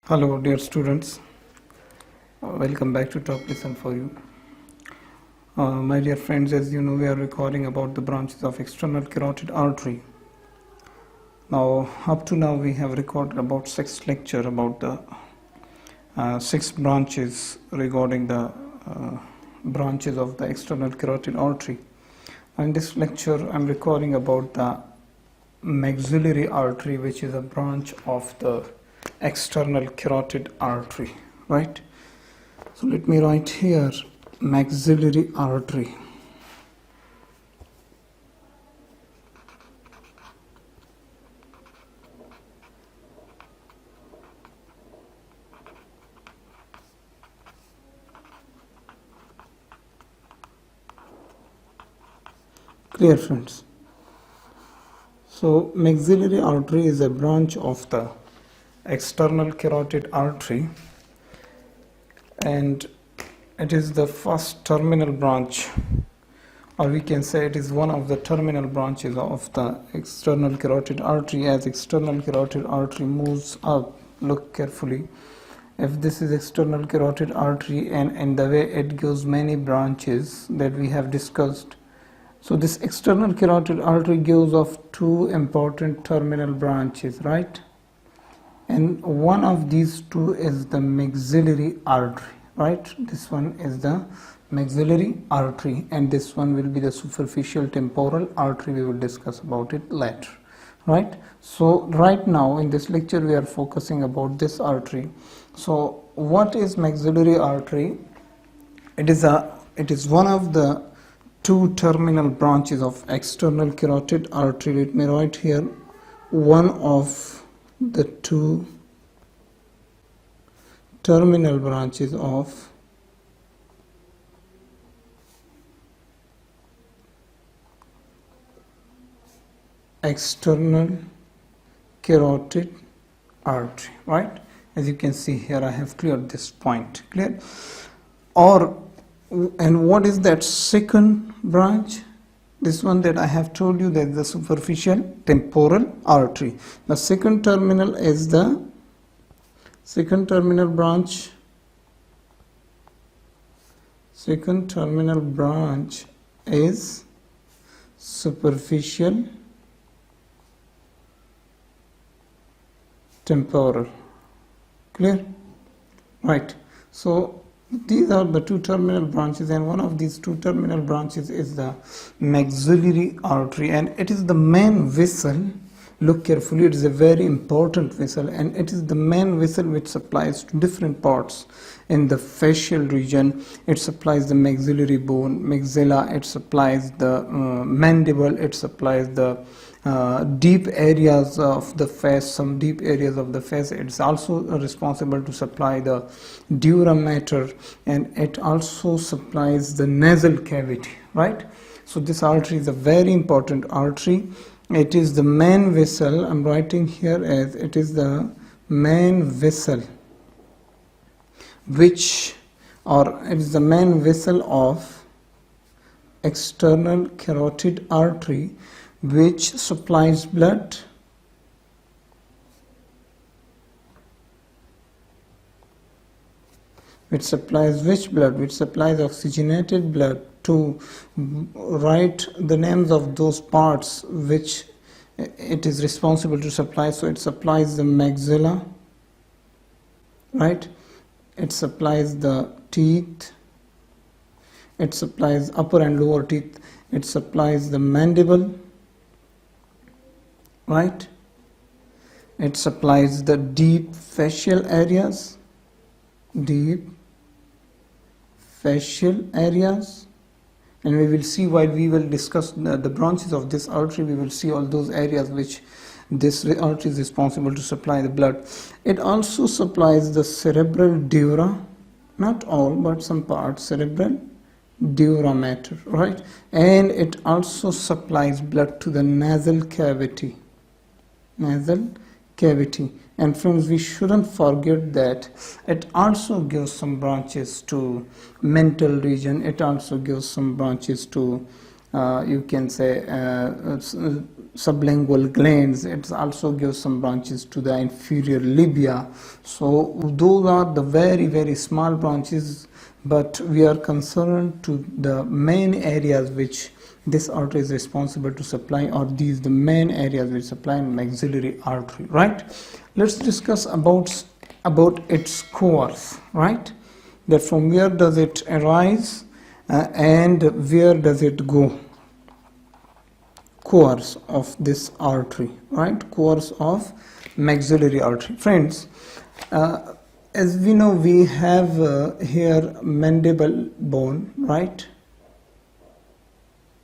Hello dear students, welcome back to Top Lesson for you. My dear friends, as you know, we are recording about the branches of external carotid artery. Now up to now we have recorded about 6 lecture about the 6 branches regarding the branches of the external carotid artery. In this lecture I am recording about the maxillary artery, which is a branch of the external carotid artery, right? So let me write here maxillary artery. Clear, friends? So maxillary artery is a branch of the external carotid artery, and it is the first terminal branch, or we can say it is one of the terminal branches of the external carotid artery. As external carotid artery moves up, look carefully, if this is external carotid artery, and in the way it gives many branches that we have discussed. So this external carotid artery gives off 2 important terminal branches, right? And one of these 2 is the maxillary artery, right? This one is the maxillary artery, and this one will be the superficial temporal artery. We will discuss about it later, right? So right now in this lecture we are focusing about this artery. So what is maxillary artery? It is one of the 2 terminal branches of external carotid artery. Let me write here one of the 2 terminal branches of external carotid artery, right? As you can see here, I have cleared this point. Clear? And what is that second branch? This one that I have told you, that is the superficial temporal artery. The second terminal is the second terminal branch. Second terminal branch is superficial temporal. Clear? Right. So these are the 2 terminal branches, and one of these 2 terminal branches is the maxillary artery, and it is the main vessel. Look carefully, it is a very important vessel, and it is the main vessel which supplies to different parts in the facial region. It supplies the maxillary bone, maxilla, it supplies the mandible, it supplies the deep areas of the face, some deep areas of the face. It's also responsible to supply the dura mater, and it also supplies the nasal cavity, right? So this artery is a very important artery. It is the main vessel. I'm writing here as it is the main vessel it is the main vessel of external carotid artery, which supplies blood which supplies oxygenated blood to write the names of those parts which it is responsible to supply. So it supplies the maxilla, right? It supplies the teeth, it supplies upper and lower teeth, it supplies the mandible, right? It supplies the deep facial areas, and we will see, while we will discuss the branches of this artery, we will see all those areas which this artery is responsible to supply the blood. It also supplies the cerebral dura, not all but some parts, cerebral dura mater, right? And it also supplies blood to the nasal cavity. And friends, we shouldn't forget that it also gives some branches to mental region. It also gives some branches to you can say sublingual glands. It also gives some branches to the inferior labia. So those are the very, very small branches, but we are concerned to the main areas which this artery is responsible to supply, or these the main areas which supply maxillary artery, right? Let's discuss about its course, right? That from where does it arise and where does it go? Course of this artery, right? Course of maxillary artery. Friends, as we know, we have here mandible bone, right?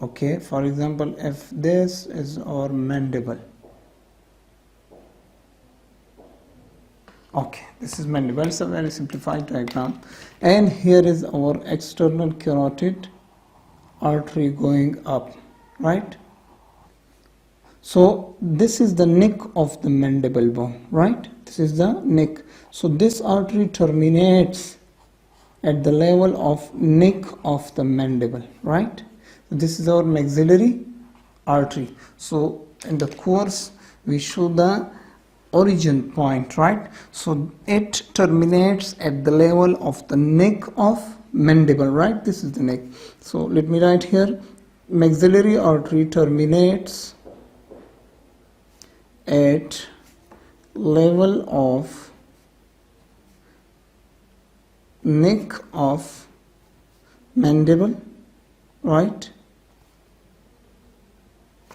Okay, for example, if this is our mandible, okay, this is mandible. It's a very simplified diagram, and here is our external carotid artery going up, right? So this is the neck of the mandible bone, right? This is the neck. So this artery terminates at the level of neck of the mandible, right? So this is our maxillary artery. So in the course we show the origin point, right? So it terminates at the level of the neck of mandible, right? This is the neck. So let me write here, maxillary artery terminates at level of neck of mandible, right?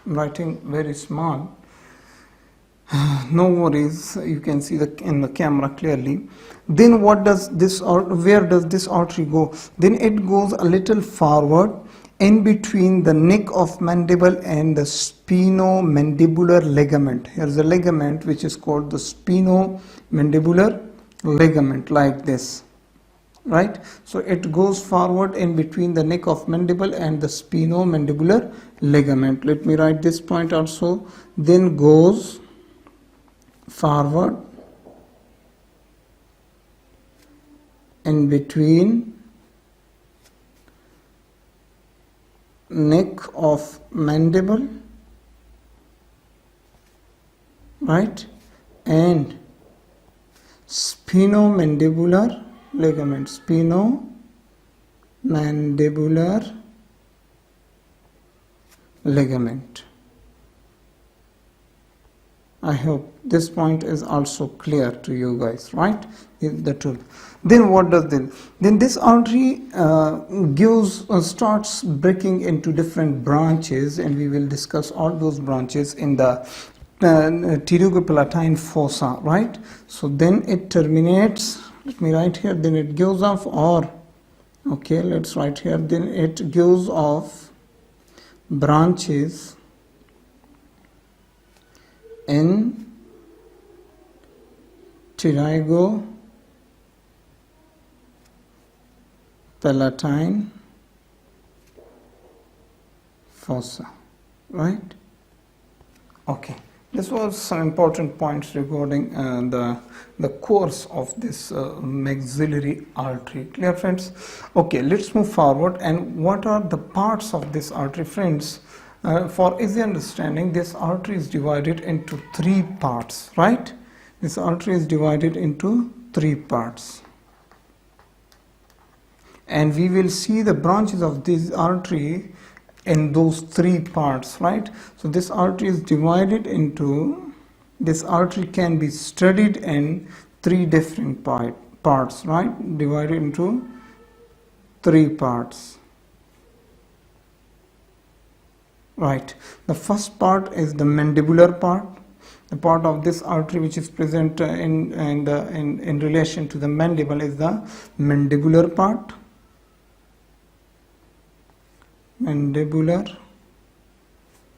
I'm writing very small, no worries, you can see in the camera clearly. Then what does this, or where does this artery go? Then it goes a little forward in between the neck of mandible and the spinomandibular ligament. Here's a ligament which is called the spinomandibular ligament, like this, right? So it goes forward in between the neck of mandible and the spinomandibular ligament. Let me write this point also. Then goes forward in between neck of mandible, right, and spinomandibular ligament, spinomandibular ligament. I hope this point is also clear to you guys, right? The truth. Then what does this? Then this artery starts breaking into different branches, and we will discuss all those branches in the pterygopalatine fossa, right? So then it terminates. Let me write here. Then it gives off, or okay, let's write here. Then it gives off branches in pterygopalatine fossa, right? Okay, this was some important points regarding the course of this maxillary artery. Clear, friends? Okay, let's move forward. And what are the parts of this artery, friends? For easy understanding, this artery is divided into 3 parts, right? This artery is divided into 3 parts. And we will see the branches of this artery in those 3 parts, right? So this artery is divided into, this artery can be studied in 3 different parts, right? Divided into 3 parts. Right. The first part is the mandibular part. The part of this artery which is present in relation to the mandible is the mandibular part. Mandibular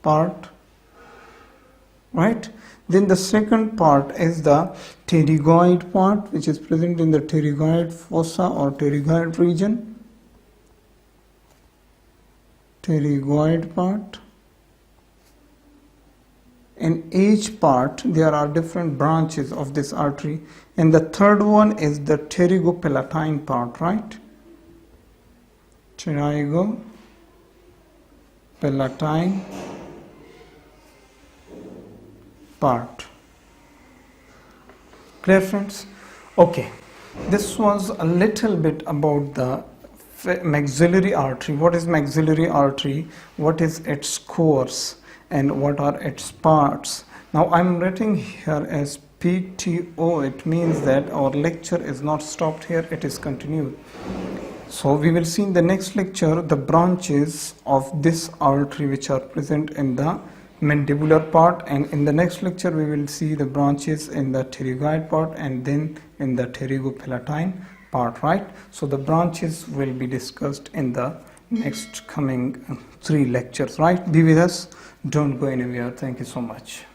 part. Right. Then the second part is the pterygoid part, which is present in the pterygoid fossa or pterygoid region. Pterygoid part. In each part there are different branches of this artery, and the third one is the pterygopalatine part, right? Pterygopalatine part. Clear, friends? Okay, this was a little bit about the maxillary artery. What is maxillary artery? What is its course? And what are its parts? Now I'm writing here as PTO. It means that our lecture is not stopped here, it is continued. So we will see in the next lecture the branches of this artery which are present in the mandibular part, and in the next lecture we will see the branches in the pterygoid part and then in the pterygopalatine part, right? So the branches will be discussed in the next coming 3 lectures, right? Be with us, don't go anywhere. Thank you so much.